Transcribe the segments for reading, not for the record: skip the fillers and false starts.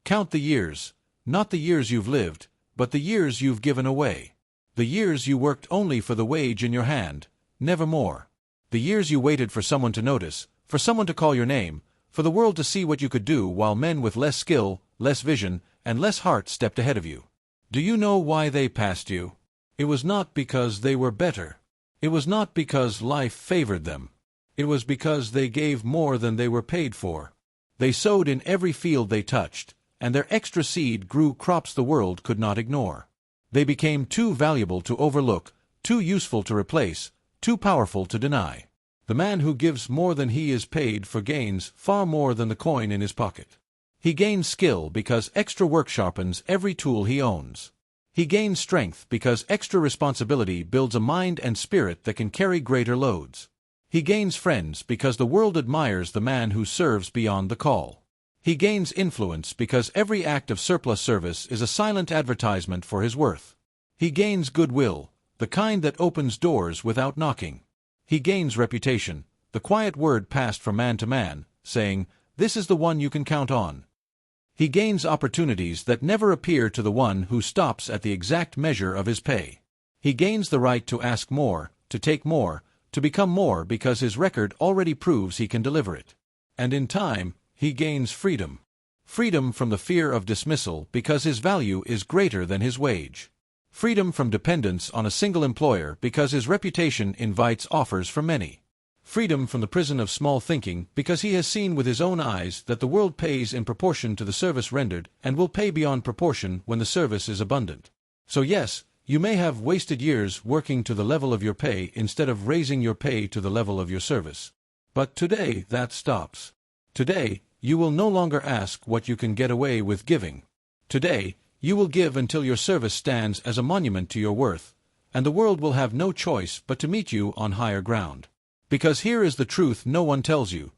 Count the years, not the years you've lived, but the years you've given away. The years you worked only for the wage in your hand, never more. The years you waited for someone to notice, for someone to call your name, for the world to see what you could do while men with less skill, less vision, and less heart stepped ahead of you. Do you know why they passed you? It was not because they were better. It was not because life favored them. It was because they gave more than they were paid for. They sowed in every field they touched, and their extra seed grew crops the world could not ignore. They became too valuable to overlook, too useful to replace, too powerful to deny. The man who gives more than he is paid for gains far more than the coin in his pocket. He gains skill because extra work sharpens every tool he owns. He gains strength because extra responsibility builds a mind and spirit that can carry greater loads. He gains friends because the world admires the man who serves beyond the call. He gains influence because every act of surplus service is a silent advertisement for his worth. He gains goodwill, the kind that opens doors without knocking. He gains reputation, the quiet word passed from man to man, saying, "This is the one you can count on." He gains opportunities that never appear to the one who stops at the exact measure of his pay. He gains the right to ask more, to take more, to become more because his record already proves he can deliver it. And in time, he gains freedom. Freedom from the fear of dismissal because his value is greater than his wage. Freedom from dependence on a single employer because his reputation invites offers from many. Freedom from the prison of small thinking because he has seen with his own eyes that the world pays in proportion to the service rendered and will pay beyond proportion when the service is abundant. So yes, you may have wasted years working to the level of your pay instead of raising your pay to the level of your service. But today that stops. Today, you will no longer ask what you can get away with giving. Today, you will give until your service stands as a monument to your worth, and the world will have no choice but to meet you on higher ground. Because here is the truth no one tells you.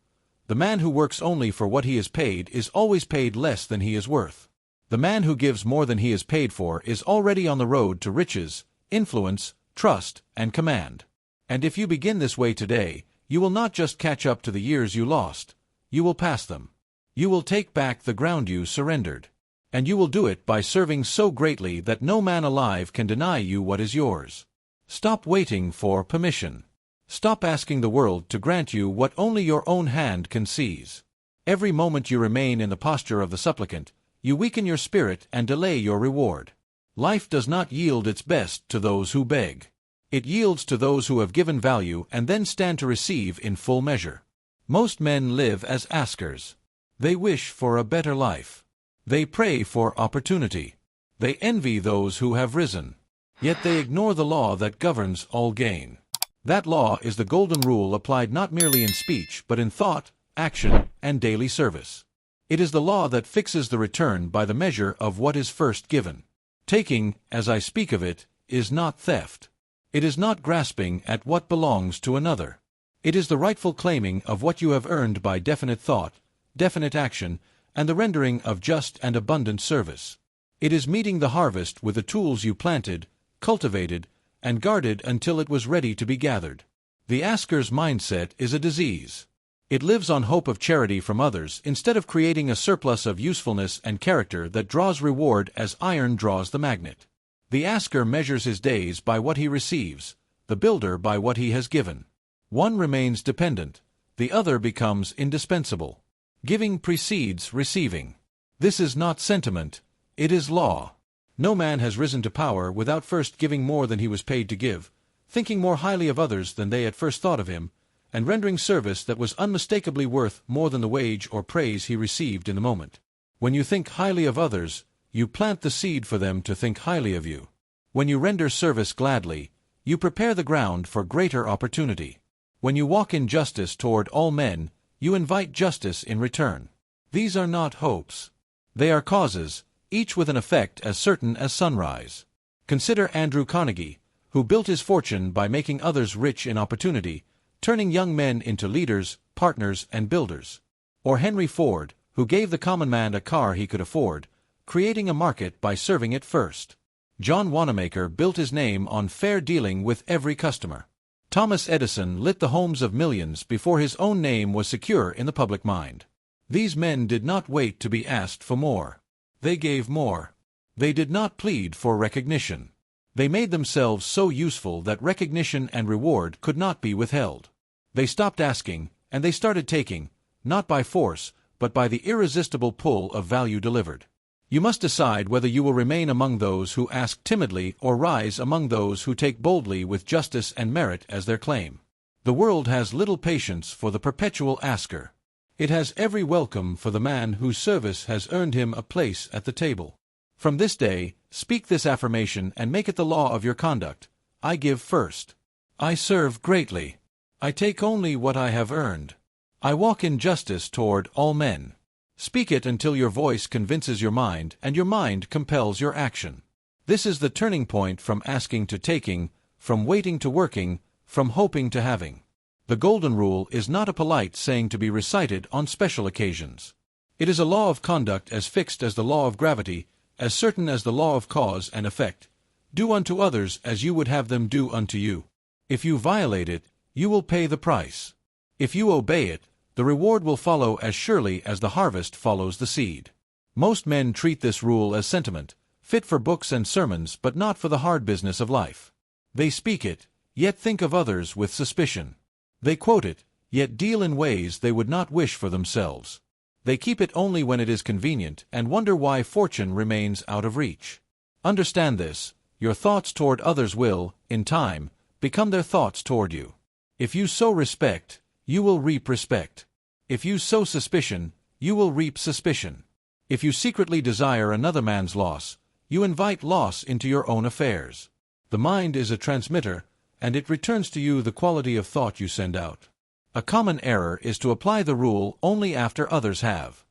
The man who works only for what he is paid is always paid less than he is worth. The man who gives more than he is paid for is already on the road to riches, influence, trust, and command. And if you begin this way today, you will not just catch up to the years you lost. You will pass them. You will take back the ground you surrendered. And you will do it by serving so greatly that no man alive can deny you what is yours. Stop waiting for permission. Stop asking the world to grant you what only your own hand can seize. Every moment you remain in the posture of the supplicant, you weaken your spirit and delay your reward. Life does not yield its best to those who beg. It yields to those who have given value and then stand to receive in full measure. Most men live as askers. They wish for a better life. They pray for opportunity. They envy those who have risen. Yet they ignore the law that governs all gain. That law is the golden rule applied not merely in speech but in thought, action, and daily service. It is the law that fixes the return by the measure of what is first given. Taking, as I speak of it, is not theft. It is not grasping at what belongs to another. It is the rightful claiming of what you have earned by definite thought, definite action, and the rendering of just and abundant service. It is meeting the harvest with the tools you planted, cultivated, and guarded until it was ready to be gathered. The asker's mindset is a disease. It lives on hope of charity from others instead of creating a surplus of usefulness and character that draws reward as iron draws the magnet. The asker measures his days by what he receives, the builder by what he has given. One remains dependent, the other becomes indispensable. Giving precedes receiving. This is not sentiment, it is law. No man has risen to power without first giving more than he was paid to give, thinking more highly of others than they at first thought of him, and rendering service that was unmistakably worth more than the wage or praise he received in the moment. When you think highly of others, you plant the seed for them to think highly of you. When you render service gladly, you prepare the ground for greater opportunity. When you walk in justice toward all men, you invite justice in return. These are not hopes. They are causes, each with an effect as certain as sunrise. Consider Andrew Carnegie, who built his fortune by making others rich in opportunity, turning young men into leaders, partners, and builders. Or Henry Ford, who gave the common man a car he could afford, creating a market by serving it first. John Wanamaker built his name on fair dealing with every customer. Thomas Edison lit the homes of millions before his own name was secure in the public mind. These men did not wait to be asked for more. They gave more. They did not plead for recognition. They made themselves so useful that recognition and reward could not be withheld. They stopped asking, and they started taking, not by force, but by the irresistible pull of value delivered. You must decide whether you will remain among those who ask timidly or rise among those who take boldly with justice and merit as their claim. The world has little patience for the perpetual asker. It has every welcome for the man whose service has earned him a place at the table. From this day, speak this affirmation and make it the law of your conduct. I give first. I serve greatly. I take only what I have earned. I walk in justice toward all men. Speak it until your voice convinces your mind and your mind compels your action. This is the turning point from asking to taking, from waiting to working, from hoping to having. The Golden Rule is not a polite saying to be recited on special occasions. It is a law of conduct as fixed as the law of gravity, as certain as the law of cause and effect. Do unto others as you would have them do unto you. If you violate it, you will pay the price. If you obey it, the reward will follow as surely as the harvest follows the seed. Most men treat this rule as sentiment, fit for books and sermons but not for the hard business of life. They speak it, yet think of others with suspicion. They quote it, yet deal in ways they would not wish for themselves. They keep it only when it is convenient and wonder why fortune remains out of reach. Understand this, your thoughts toward others will, in time, become their thoughts toward you. If you sow respect, you will reap respect. If you sow suspicion, you will reap suspicion. If you secretly desire another man's loss, you invite loss into your own affairs. The mind is a transmitter, and it returns to you the quality of thought you send out. A common error is to apply the rule only after others have.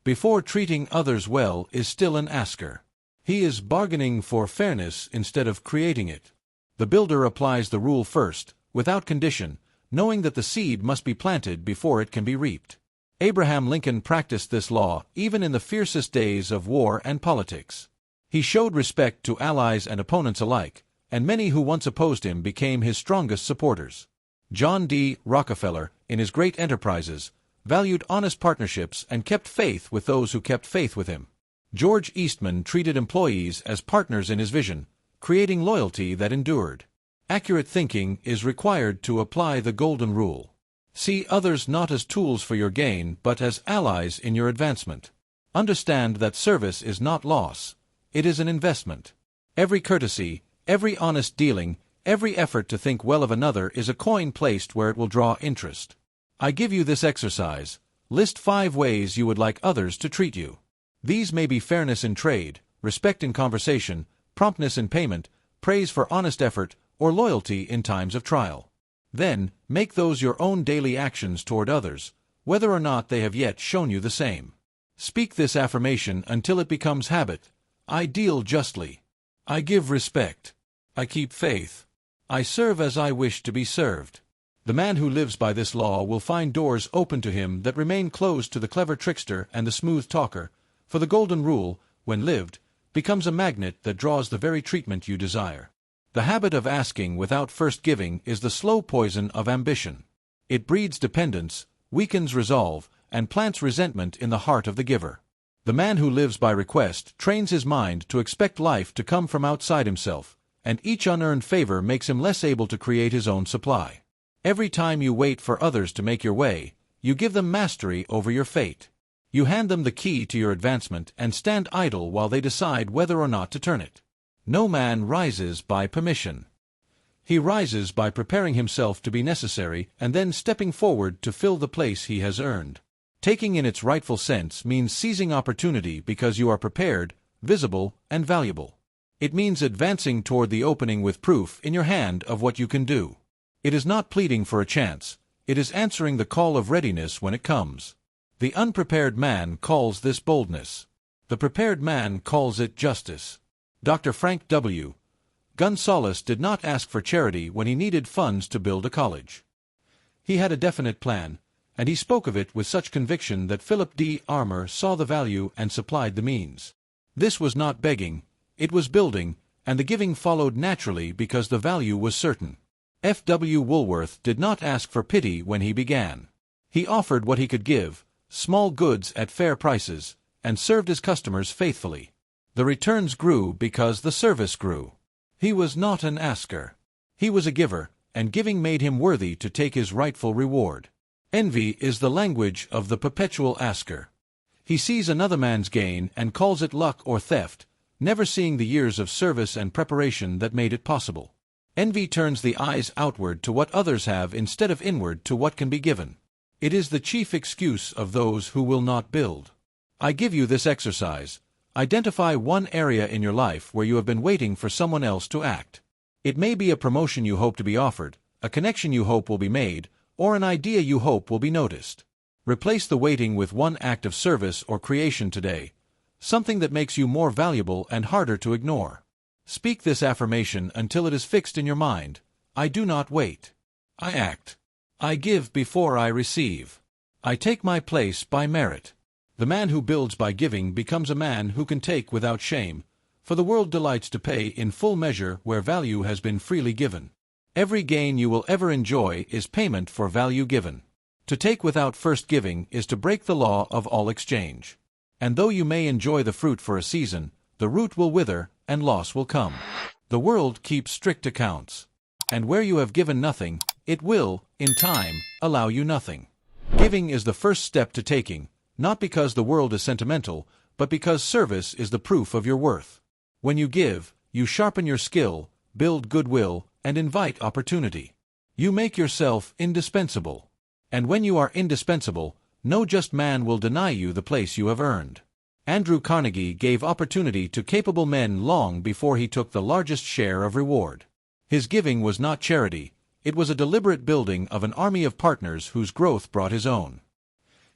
Before treating others well is still an asker. He is bargaining for fairness instead of creating it. The builder applies the rule first, without condition, knowing that the seed must be planted before it can be reaped. Abraham Lincoln practiced this law even in the fiercest days of war and politics. He showed respect to allies and opponents alike, and many who once opposed him became his strongest supporters. John D. Rockefeller, in his great enterprises, valued honest partnerships and kept faith with those who kept faith with him. George Eastman treated employees as partners in his vision, creating loyalty that endured. Accurate thinking is required to apply the Golden Rule. See others not as tools for your gain but as allies in your advancement. Understand that service is not loss, it is an investment. Every courtesy, every honest dealing, every effort to think well of another is a coin placed where it will draw interest. I give you this exercise. List 5 ways you would like others to treat you. These may be fairness in trade, respect in conversation, promptness in payment, praise for honest effort, or loyalty in times of trial. Then, make those your own daily actions toward others, whether or not they have yet shown you the same. Speak this affirmation until it becomes habit. I deal justly. I give respect. I keep faith. I serve as I wish to be served. The man who lives by this law will find doors open to him that remain closed to the clever trickster and the smooth talker, for the Golden Rule, when lived, becomes a magnet that draws the very treatment you desire. The habit of asking without first giving is the slow poison of ambition. It breeds dependence, weakens resolve, and plants resentment in the heart of the giver. The man who lives by request trains his mind to expect life to come from outside himself, and each unearned favor makes him less able to create his own supply. Every time you wait for others to make your way, you give them mastery over your fate. You hand them the key to your advancement and stand idle while they decide whether or not to turn it. No man rises by permission. He rises by preparing himself to be necessary and then stepping forward to fill the place he has earned. Taking in its rightful sense means seizing opportunity because you are prepared, visible, and valuable. It means advancing toward the opening with proof in your hand of what you can do. It is not pleading for a chance, it is answering the call of readiness when it comes. The unprepared man calls this boldness. The prepared man calls it justice. Dr. Frank W. Gonzalez did not ask for charity when he needed funds to build a college. He had a definite plan, and he spoke of it with such conviction that Philip D. Armour saw the value and supplied the means. This was not begging, it was building, and the giving followed naturally because the value was certain. F. W. Woolworth did not ask for pity when he began. He offered what he could give, small goods at fair prices, and served his customers faithfully. The returns grew because the service grew. He was not an asker. He was a giver, and giving made him worthy to take his rightful reward. Envy is the language of the perpetual asker. He sees another man's gain and calls it luck or theft, never seeing the years of service and preparation that made it possible. Envy turns the eyes outward to what others have instead of inward to what can be given. It is the chief excuse of those who will not build. I give you this exercise. Identify one area in your life where you have been waiting for someone else to act. It may be a promotion you hope to be offered, a connection you hope will be made, or an idea you hope will be noticed. Replace the waiting with one act of service or creation today, something that makes you more valuable and harder to ignore. Speak this affirmation until it is fixed in your mind. I do not wait. I act. I give before I receive. I take my place by merit. The man who builds by giving becomes a man who can take without shame, for the world delights to pay in full measure where value has been freely given. Every gain you will ever enjoy is payment for value given. To take without first giving is to break the law of all exchange. And though you may enjoy the fruit for a season, the root will wither, and loss will come. The world keeps strict accounts. And where you have given nothing, it will, in time, allow you nothing. Giving is the first step to taking, not because the world is sentimental, but because service is the proof of your worth. When you give, you sharpen your skill, build goodwill, and invite opportunity. You make yourself indispensable. And when you are indispensable, no just man will deny you the place you have earned. Andrew Carnegie gave opportunity to capable men long before he took the largest share of reward. His giving was not charity, it was a deliberate building of an army of partners whose growth brought his own.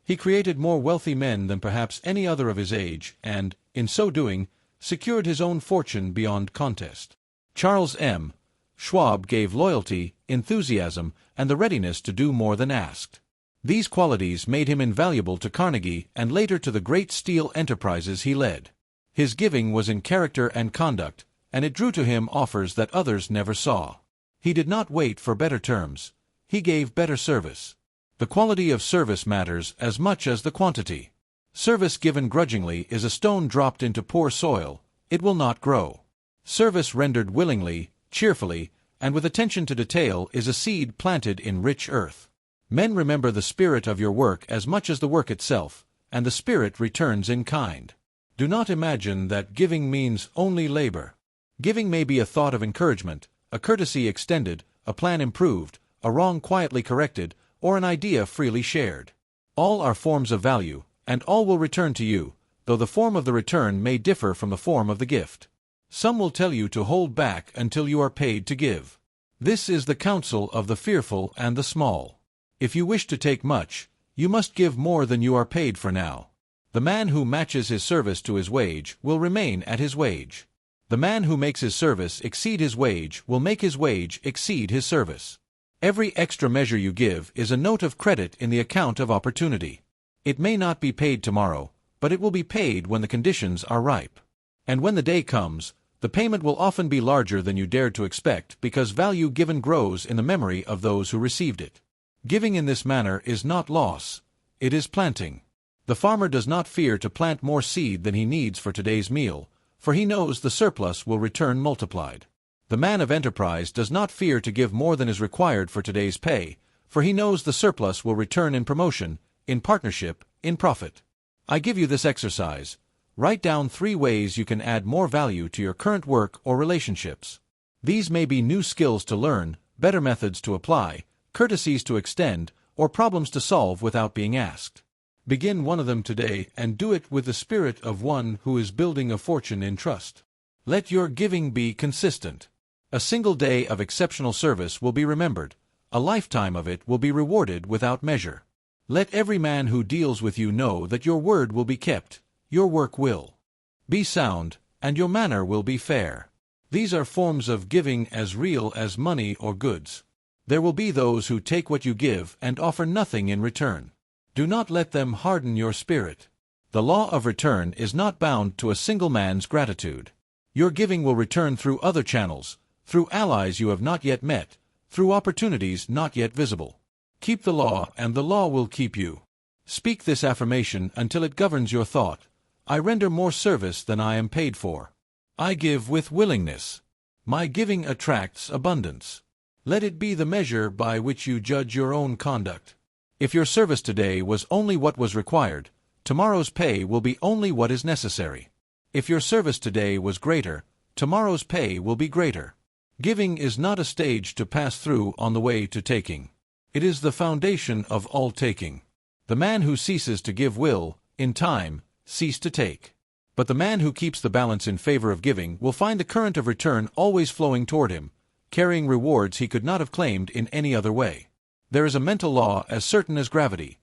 He created more wealthy men than perhaps any other of his age, and, in so doing, secured his own fortune beyond contest. Charles M. Schwab gave loyalty, enthusiasm, and the readiness to do more than asked. These qualities made him invaluable to Carnegie and later to the great steel enterprises he led. His giving was in character and conduct, and it drew to him offers that others never saw. He did not wait for better terms. He gave better service. The quality of service matters as much as the quantity. Service given grudgingly is a stone dropped into poor soil. It will not grow. Service rendered willingly, cheerfully, and with attention to detail is a seed planted in rich earth. Men remember the spirit of your work as much as the work itself, and the spirit returns in kind. Do not imagine that giving means only labor. Giving may be a thought of encouragement, a courtesy extended, a plan improved, a wrong quietly corrected, or an idea freely shared. All are forms of value, and all will return to you, though the form of the return may differ from the form of the gift. Some will tell you to hold back until you are paid to give. This is the counsel of the fearful and the small. If you wish to take much, you must give more than you are paid for now. The man who matches his service to his wage will remain at his wage. The man who makes his service exceed his wage will make his wage exceed his service. Every extra measure you give is a note of credit in the account of opportunity. It may not be paid tomorrow, but it will be paid when the conditions are ripe. And when the day comes, the payment will often be larger than you dared to expect because value given grows in the memory of those who received it. Giving in this manner is not loss, it is planting. The farmer does not fear to plant more seed than he needs for today's meal, for he knows the surplus will return multiplied. The man of enterprise does not fear to give more than is required for today's pay, for he knows the surplus will return in promotion, in partnership, in profit. I give you this exercise. Write down 3 ways you can add more value to your current work or relationships. These may be new skills to learn, better methods to apply, courtesies to extend, or problems to solve without being asked. Begin one of them today and do it with the spirit of one who is building a fortune in trust. Let your giving be consistent. A single day of exceptional service will be remembered. A lifetime of it will be rewarded without measure. Let every man who deals with you know that your word will be kept, your work will be sound, and your manner will be fair. These are forms of giving as real as money or goods. There will be those who take what you give and offer nothing in return. Do not let them harden your spirit. The law of return is not bound to a single man's gratitude. Your giving will return through other channels, through allies you have not yet met, through opportunities not yet visible. Keep the law, and the law will keep you. Speak this affirmation until it governs your thought. I render more service than I am paid for. I give with willingness. My giving attracts abundance. Let it be the measure by which you judge your own conduct. If your service today was only what was required, tomorrow's pay will be only what is necessary. If your service today was greater, tomorrow's pay will be greater. Giving is not a stage to pass through on the way to taking. It is the foundation of all taking. The man who ceases to give will, in time, cease to take. But the man who keeps the balance in favor of giving will find the current of return always flowing toward him, carrying rewards he could not have claimed in any other way. There is a mental law as certain as gravity.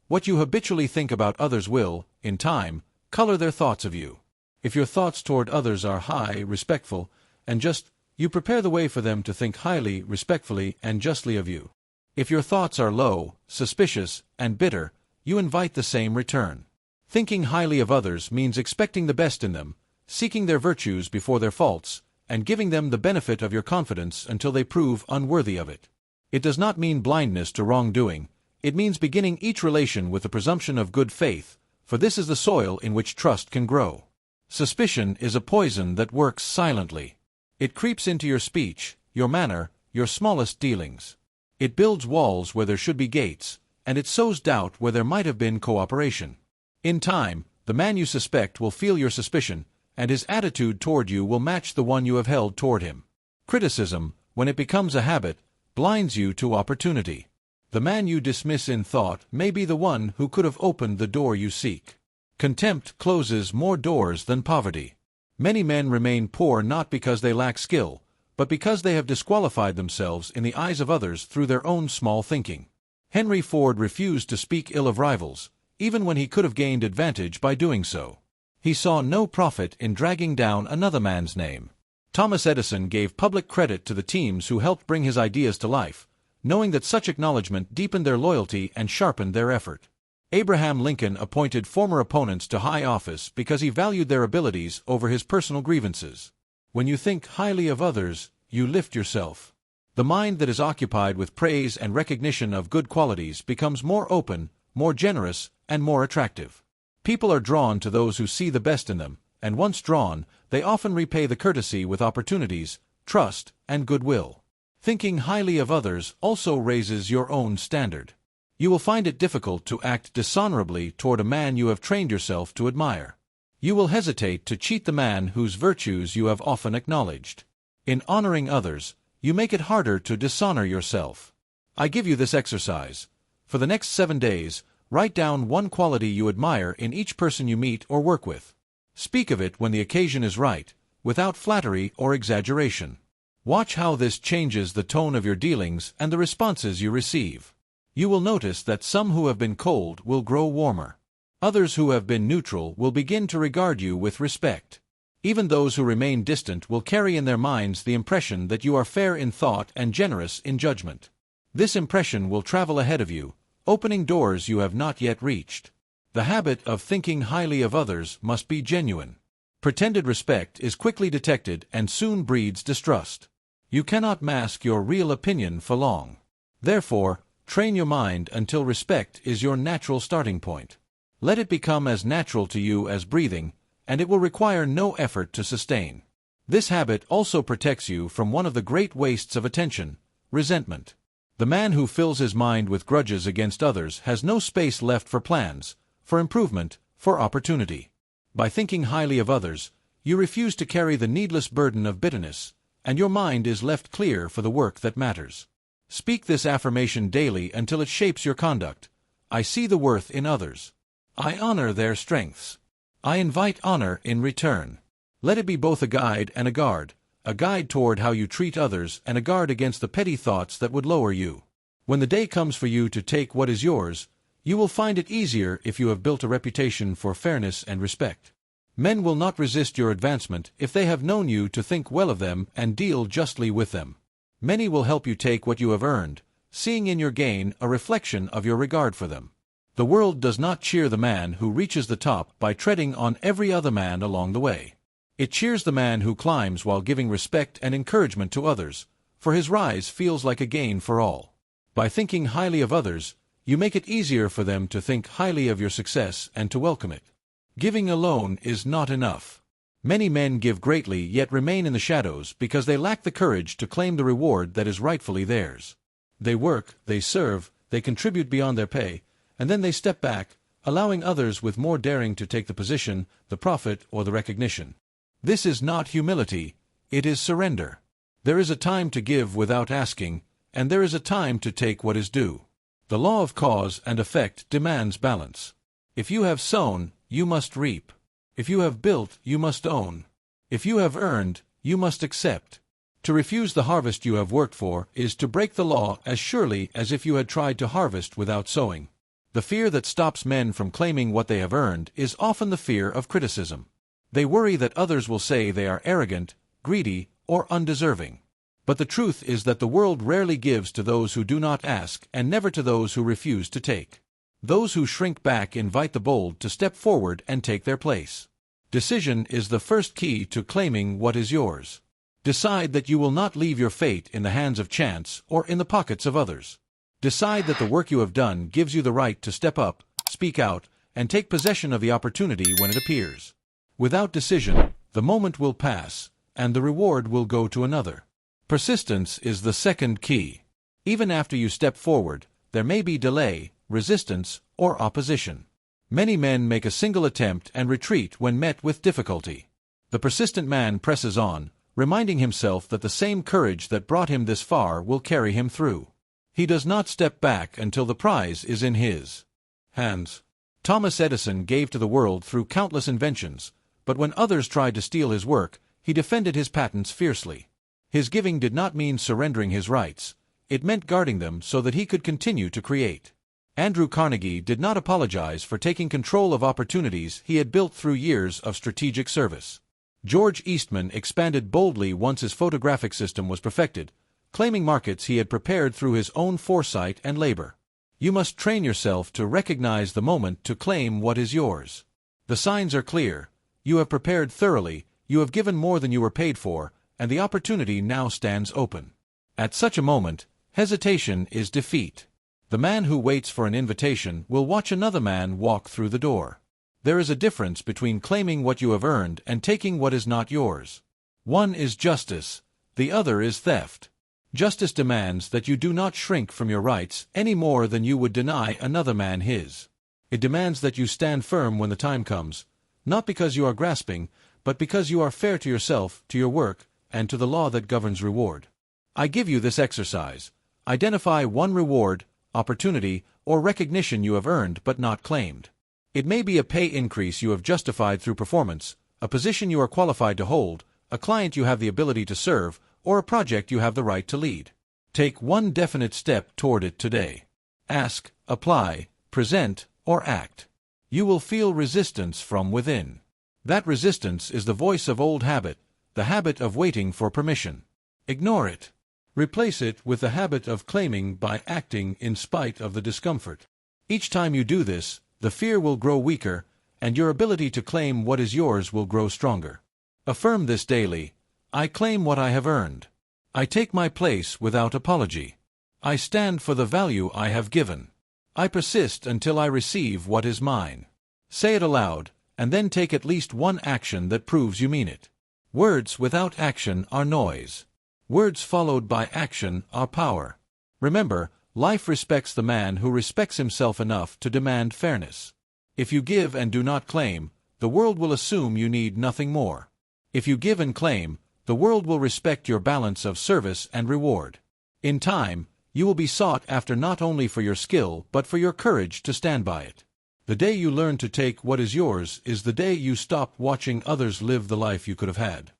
What you habitually think about others will, in time, color their thoughts of you. If your thoughts toward others are high, respectful, and just, you prepare the way for them to think highly, respectfully, and justly of you. If your thoughts are low, suspicious, and bitter, you invite the same return. Thinking highly of others means expecting the best in them, seeking their virtues before their faults, and giving them the benefit of your confidence until they prove unworthy of it. It does not mean blindness to wrongdoing. It means beginning each relation with the presumption of good faith, for this is the soil in which trust can grow. Suspicion is a poison that works silently. It creeps into your speech, your manner, your smallest dealings. It builds walls where there should be gates, and it sows doubt where there might have been cooperation. In time, the man you suspect will feel your suspicion, and his attitude toward you will match the one you have held toward him. Criticism, when it becomes a habit, blinds you to opportunity. The man you dismiss in thought may be the one who could have opened the door you seek. Contempt closes more doors than poverty. Many men remain poor not because they lack skill, but because they have disqualified themselves in the eyes of others through their own small thinking. Henry Ford refused to speak ill of rivals, even when he could have gained advantage by doing so. He saw no profit in dragging down another man's name. Thomas Edison gave public credit to the teams who helped bring his ideas to life, knowing that such acknowledgment deepened their loyalty and sharpened their effort. Abraham Lincoln appointed former opponents to high office because he valued their abilities over his personal grievances. When you think highly of others, you lift yourself. The mind that is occupied with praise and recognition of good qualities becomes more open, more generous, and more attractive. People are drawn to those who see the best in them, and once drawn, they often repay the courtesy with opportunities, trust, and goodwill. Thinking highly of others also raises your own standard. You will find it difficult to act dishonorably toward a man you have trained yourself to admire. You will hesitate to cheat the man whose virtues you have often acknowledged. In honoring others, you make it harder to dishonor yourself. I give you this exercise. For the next 7 days, write down one quality you admire in each person you meet or work with. Speak of it when the occasion is right, without flattery or exaggeration. Watch how this changes the tone of your dealings and the responses you receive. You will notice that some who have been cold will grow warmer. Others who have been neutral will begin to regard you with respect. Even those who remain distant will carry in their minds the impression that you are fair in thought and generous in judgment. This impression will travel ahead of you, opening doors you have not yet reached. The habit of thinking highly of others must be genuine. Pretended respect is quickly detected and soon breeds distrust. You cannot mask your real opinion for long. Therefore, train your mind until respect is your natural starting point. Let it become as natural to you as breathing, and it will require no effort to sustain. This habit also protects you from one of the great wastes of attention, resentment. The man who fills his mind with grudges against others has no space left for plans, for improvement, for opportunity. By thinking highly of others, you refuse to carry the needless burden of bitterness, and your mind is left clear for the work that matters. Speak this affirmation daily until it shapes your conduct. I see the worth in others. I honor their strengths. I invite honor in return. Let it be both a guide and a guard toward how you treat others and a guard against the petty thoughts that would lower you. When the day comes for you to take what is yours, you will find it easier if you have built a reputation for fairness and respect. Men will not resist your advancement if they have known you to think well of them and deal justly with them. Many will help you take what you have earned, seeing in your gain a reflection of your regard for them. The world does not cheer the man who reaches the top by treading on every other man along the way. It cheers the man who climbs while giving respect and encouragement to others, for his rise feels like a gain for all. By thinking highly of others, you make it easier for them to think highly of your success and to welcome it. Giving alone is not enough. Many men give greatly yet remain in the shadows because they lack the courage to claim the reward that is rightfully theirs. They work, they serve, they contribute beyond their pay, and then they step back, allowing others with more daring to take the position, the profit, or the recognition. This is not humility, it is surrender. There is a time to give without asking, and there is a time to take what is due. The law of cause and effect demands balance. If you have sown, you must reap. If you have built, you must own. If you have earned, you must accept. To refuse the harvest you have worked for is to break the law as surely as if you had tried to harvest without sowing. The fear that stops men from claiming what they have earned is often the fear of criticism. They worry that others will say they are arrogant, greedy, or undeserving. But the truth is that the world rarely gives to those who do not ask and never to those who refuse to take. Those who shrink back invite the bold to step forward and take their place. Decision is the first key to claiming what is yours. Decide that you will not leave your fate in the hands of chance or in the pockets of others. Decide that the work you have done gives you the right to step up, speak out, and take possession of the opportunity when it appears. Without decision, the moment will pass, and the reward will go to another. Persistence is the second key. Even after you step forward, there may be delay, resistance, or opposition. Many men make a single attempt and retreat when met with difficulty. The persistent man presses on, reminding himself that the same courage that brought him this far will carry him through. He does not step back until the prize is in his hands. Thomas Edison gave to the world through countless inventions, but when others tried to steal his work, he defended his patents fiercely. His giving did not mean surrendering his rights. It meant guarding them so that he could continue to create. Andrew Carnegie did not apologize for taking control of opportunities he had built through years of strategic service. George Eastman expanded boldly once his photographic system was perfected, claiming markets he had prepared through his own foresight and labor. You must train yourself to recognize the moment to claim what is yours. The signs are clear. You have prepared thoroughly, you have given more than you were paid for, and the opportunity now stands open. At such a moment, hesitation is defeat. The man who waits for an invitation will watch another man walk through the door. There is a difference between claiming what you have earned and taking what is not yours. One is justice, the other is theft. Justice demands that you do not shrink from your rights any more than you would deny another man his. It demands that you stand firm when the time comes, not because you are grasping, but because you are fair to yourself, to your work, and to the law that governs reward. I give you this exercise. Identify one reward, opportunity, or recognition you have earned but not claimed. It may be a pay increase you have justified through performance, a position you are qualified to hold, a client you have the ability to serve, or a project you have the right to lead. Take one definite step toward it today. Ask, apply, present, or act. You will feel resistance from within. That resistance is the voice of old habit, the habit of waiting for permission. Ignore it. Replace it with the habit of claiming by acting in spite of the discomfort. Each time you do this, the fear will grow weaker, and your ability to claim what is yours will grow stronger. Affirm this daily. I claim what I have earned. I take my place without apology. I stand for the value I have given. I persist until I receive what is mine. Say it aloud, and then take at least one action that proves you mean it. Words without action are noise. Words followed by action are power. Remember, life respects the man who respects himself enough to demand fairness. If you give and do not claim, the world will assume you need nothing more. If you give and claim, the world will respect your balance of service and reward. In time, you will be sought after not only for your skill but for your courage to stand by it. The day you learn to take what is yours is the day you stop watching others live the life you could have had.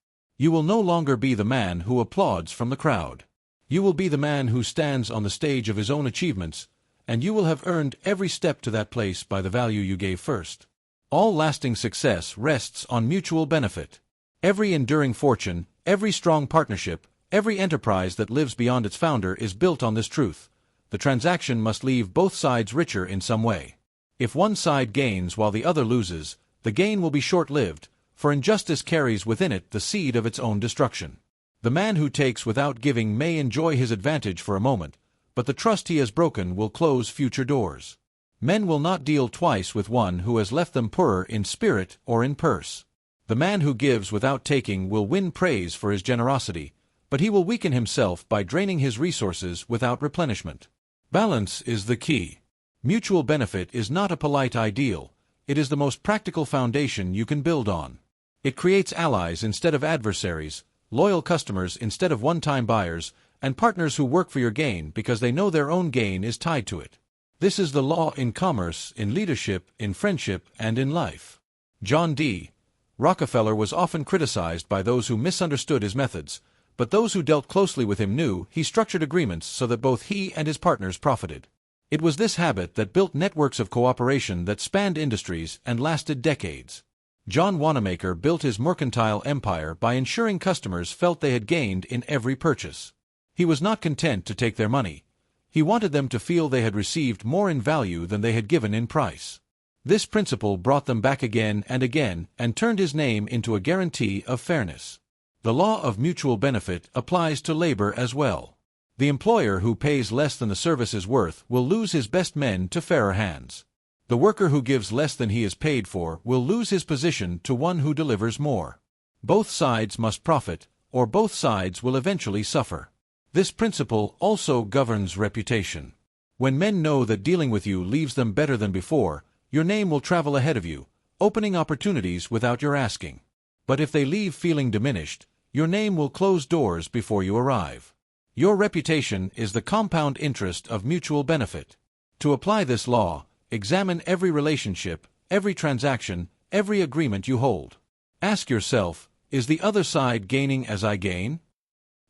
You will no longer be the man who applauds from the crowd. You will be the man who stands on the stage of his own achievements, and you will have earned every step to that place by the value you gave first. All lasting success rests on mutual benefit. Every enduring fortune, every strong partnership, every enterprise that lives beyond its founder is built on this truth. The transaction must leave both sides richer in some way. If one side gains while the other loses, the gain will be short-lived, for injustice carries within it the seed of its own destruction. The man who takes without giving may enjoy his advantage for a moment, but the trust he has broken will close future doors. Men will not deal twice with one who has left them poorer in spirit or in purse. The man who gives without taking will win praise for his generosity, but he will weaken himself by draining his resources without replenishment. Balance is the key. Mutual benefit is not a polite ideal, it is the most practical foundation you can build on. It creates allies instead of adversaries, loyal customers instead of one-time buyers, and partners who work for your gain because they know their own gain is tied to it. This is the law in commerce, in leadership, in friendship, and in life. John D. Rockefeller was often criticized by those who misunderstood his methods, but those who dealt closely with him knew he structured agreements so that both he and his partners profited. It was this habit that built networks of cooperation that spanned industries and lasted decades. John Wanamaker built his mercantile empire by ensuring customers felt they had gained in every purchase. He was not content to take their money. He wanted them to feel they had received more in value than they had given in price. This principle brought them back again and turned his name into a guarantee of fairness. The law of mutual benefit applies to labor as well. The employer who pays less than the service is worth will lose his best men to fairer hands. The worker who gives less than he is paid for will lose his position to one who delivers more. Both sides must profit, or both sides will eventually suffer. This principle also governs reputation. When men know that dealing with you leaves them better than before, your name will travel ahead of you, opening opportunities without your asking. But if they leave feeling diminished, your name will close doors before you arrive. Your reputation is the compound interest of mutual benefit. To apply this law, examine every relationship, every transaction, every agreement you hold. Ask yourself, is the other side gaining as I gain?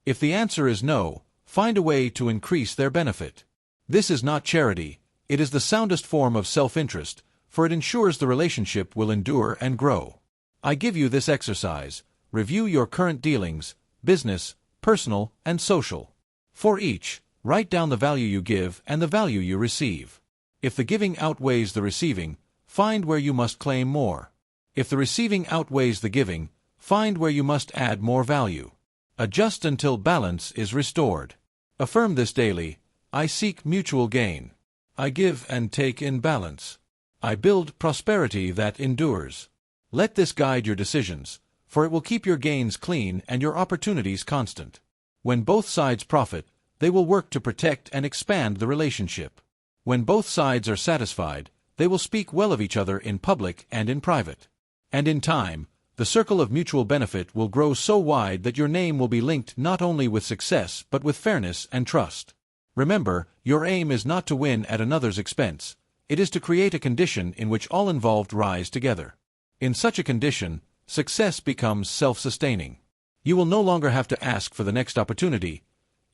If the answer is no, find a way to increase their benefit. This is not charity, it is the soundest form of self-interest, for it ensures the relationship will endure and grow. I give you this exercise: review your current dealings, business, personal, and social. For each, write down the value you give and the value you receive. If the giving outweighs the receiving, find where you must claim more. If the receiving outweighs the giving, find where you must add more value. Adjust until balance is restored. Affirm this daily: I seek mutual gain. I give and take in balance. I build prosperity that endures. Let this guide your decisions, for it will keep your gains clean and your opportunities constant. When both sides profit, they will work to protect and expand the relationship. When both sides are satisfied, they will speak well of each other in public and in private. And in time, the circle of mutual benefit will grow so wide that your name will be linked not only with success but with fairness and trust. Remember, your aim is not to win at another's expense. It is to create a condition in which all involved rise together. In such a condition, success becomes self-sustaining. You will no longer have to ask for the next opportunity.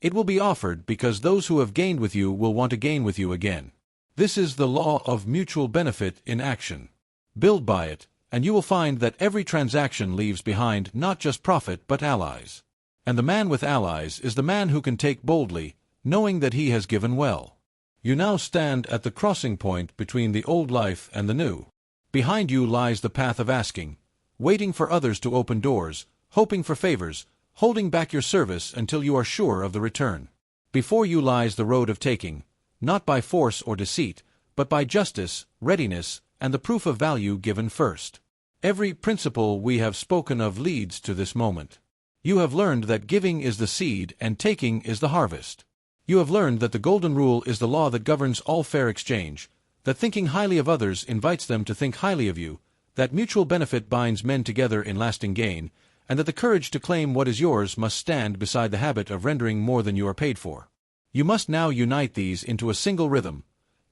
It will be offered because those who have gained with you will want to gain with you again. This is the law of mutual benefit in action. Build by it, and you will find that every transaction leaves behind not just profit but allies. And the man with allies is the man who can take boldly, knowing that he has given well. You now stand at the crossing point between the old life and the new. Behind you lies the path of asking, waiting for others to open doors, hoping for favors, holding back your service until you are sure of the return. Before you lies the road of taking, not by force or deceit, but by justice, readiness, and the proof of value given first. Every principle we have spoken of leads to this moment. You have learned that giving is the seed and taking is the harvest. You have learned that the golden rule is the law that governs all fair exchange, that thinking highly of others invites them to think highly of you, that mutual benefit binds men together in lasting gain, and that the courage to claim what is yours must stand beside the habit of rendering more than you are paid for. You must now unite these into a single rhythm.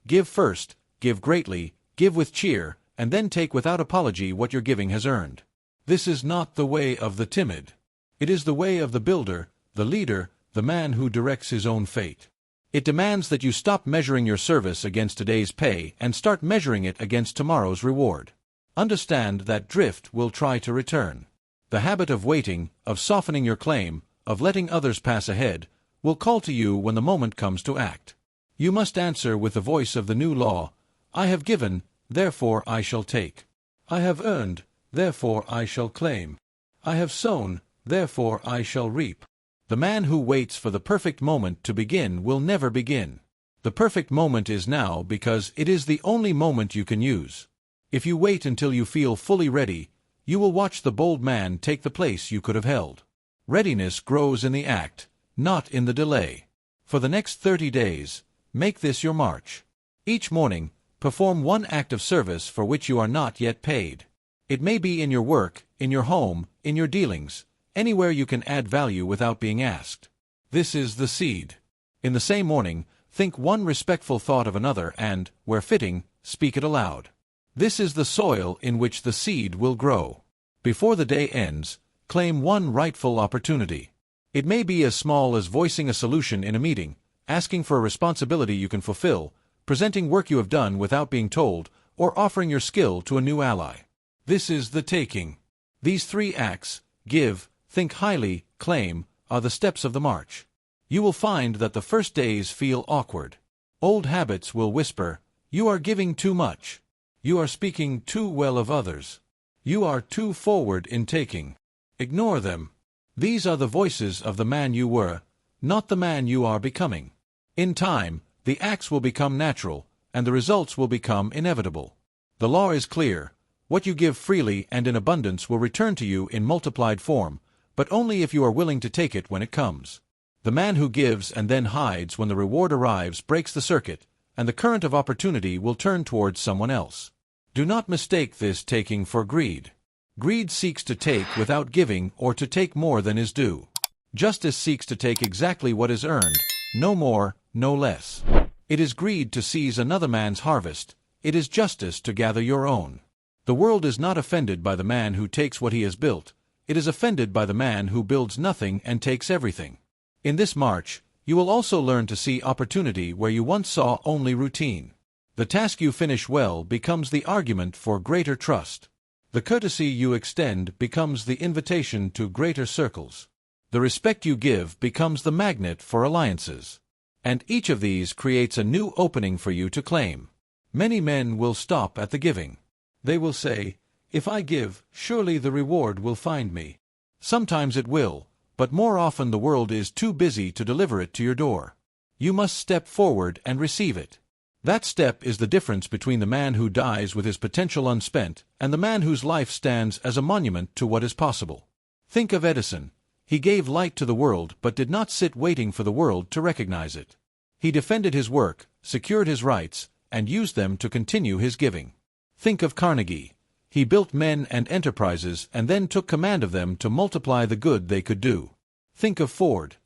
Give first, give greatly, give with cheer, and then take without apology what your giving has earned. This is not the way of the timid. It is the way of the builder, the leader, the man who directs his own fate. It demands that you stop measuring your service against today's pay and start measuring it against tomorrow's reward. Understand that drift will try to return. The habit of waiting, of softening your claim, of letting others pass ahead, will call to you when the moment comes to act. You must answer with the voice of the new law: I have given, therefore I shall take. I have earned, therefore I shall claim. I have sown, therefore I shall reap. The man who waits for the perfect moment to begin will never begin. The perfect moment is now because it is the only moment you can use. If you wait until you feel fully ready, you will watch the bold man take the place you could have held. Readiness grows in the act, not in the delay. For the next 30 days, make this your march. Each morning, perform one act of service for which you are not yet paid. It may be in your work, in your home, in your dealings, anywhere you can add value without being asked. This is the seed. In the same morning, think one respectful thought of another and, where fitting, speak it aloud. This is the soil in which the seed will grow. Before the day ends, claim one rightful opportunity. It may be as small as voicing a solution in a meeting, asking for a responsibility you can fulfill, presenting work you have done without being told, or offering your skill to a new ally. This is the taking. These 3 acts, give, think highly, claim, are the steps of the march. You will find that the first days feel awkward. Old habits will whisper, "You are giving too much. You are speaking too well of others. You are too forward in taking." Ignore them. These are the voices of the man you were, not the man you are becoming. In time, the acts will become natural, and the results will become inevitable. The law is clear. What you give freely and in abundance will return to you in multiplied form, but only if you are willing to take it when it comes. The man who gives and then hides when the reward arrives breaks the circuit, and the current of opportunity will turn towards someone else. Do not mistake this taking for greed. Greed seeks to take without giving or to take more than is due. Justice seeks to take exactly what is earned, no more, no less. It is greed to seize another man's harvest. It is justice to gather your own. The world is not offended by the man who takes what he has built. It is offended by the man who builds nothing and takes everything. In this march, you will also learn to see opportunity where you once saw only routine. The task you finish well becomes the argument for greater trust. The courtesy you extend becomes the invitation to greater circles. The respect you give becomes the magnet for alliances. And each of these creates a new opening for you to claim. Many men will stop at the giving. They will say, "If I give, surely the reward will find me." Sometimes it will, but more often the world is too busy to deliver it to your door. You must step forward and receive it. That step is the difference between the man who dies with his potential unspent and the man whose life stands as a monument to what is possible. Think of Edison. He gave light to the world but did not sit waiting for the world to recognize it. He defended his work, secured his rights, and used them to continue his giving. Think of Carnegie. He built men and enterprises and then took command of them to multiply the good they could do. Think of Ford.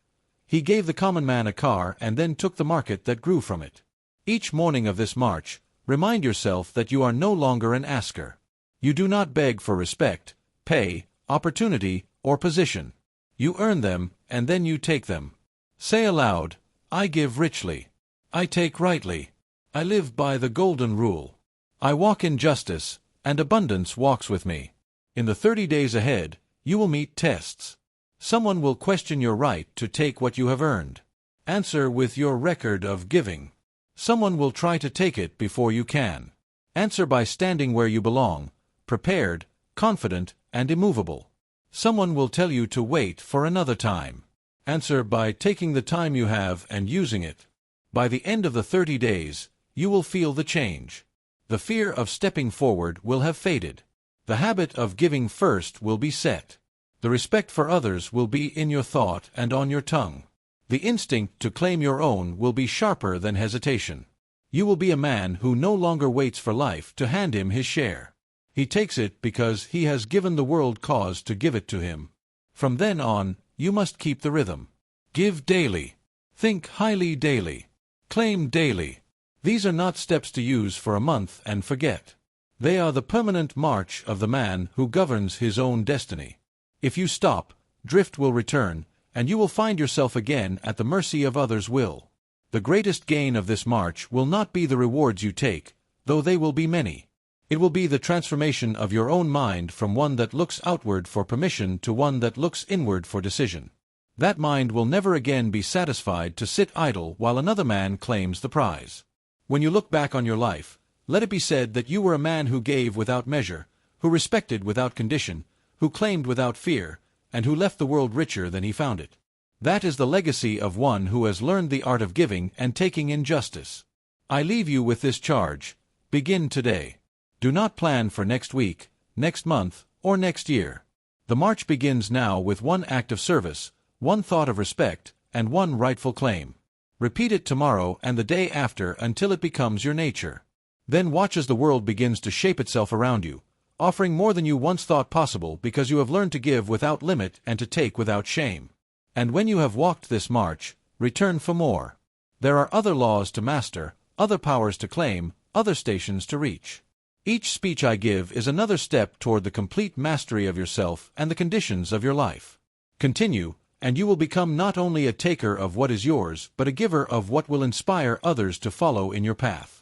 He gave the common man a car and then took the market that grew from it. Each morning of this march, remind yourself that you are no longer an asker. You do not beg for respect, pay, opportunity, or position. You earn them, and then you take them. Say aloud, "I give richly. I take rightly. I live by the golden rule. I walk in justice, and abundance walks with me." In the 30 days ahead, you will meet tests. Someone will question your right to take what you have earned. Answer with your record of giving. Someone will try to take it before you can. Answer by standing where you belong, prepared, confident, and immovable. Someone will tell you to wait for another time. Answer by taking the time you have and using it. By the end of the 30 days, you will feel the change. The fear of stepping forward will have faded. The habit of giving first will be set. The respect for others will be in your thought and on your tongue. The instinct to claim your own will be sharper than hesitation. You will be a man who no longer waits for life to hand him his share. He takes it because he has given the world cause to give it to him. From then on, you must keep the rhythm. Give daily. Think highly daily. Claim daily. These are not steps to use for a month and forget. They are the permanent march of the man who governs his own destiny. If you stop, drift will return, and you will find yourself again at the mercy of others' will. The greatest gain of this march will not be the rewards you take, though they will be many. It will be the transformation of your own mind from one that looks outward for permission to one that looks inward for decision. That mind will never again be satisfied to sit idle while another man claims the prize. When you look back on your life, let it be said that you were a man who gave without measure, who respected without condition, who claimed without fear, and who left the world richer than he found it. That is the legacy of one who has learned the art of giving and taking in justice. I leave you with this charge: begin today. Do not plan for next week, next month, or next year. The march begins now with one act of service, one thought of respect, and one rightful claim. Repeat it tomorrow and the day after until it becomes your nature. Then watch as the world begins to shape itself around you, offering more than you once thought possible because you have learned to give without limit and to take without shame. And when you have walked this march, return for more. There are other laws to master, other powers to claim, other stations to reach. Each speech I give is another step toward the complete mastery of yourself and the conditions of your life. Continue, and you will become not only a taker of what is yours, but a giver of what will inspire others to follow in your path.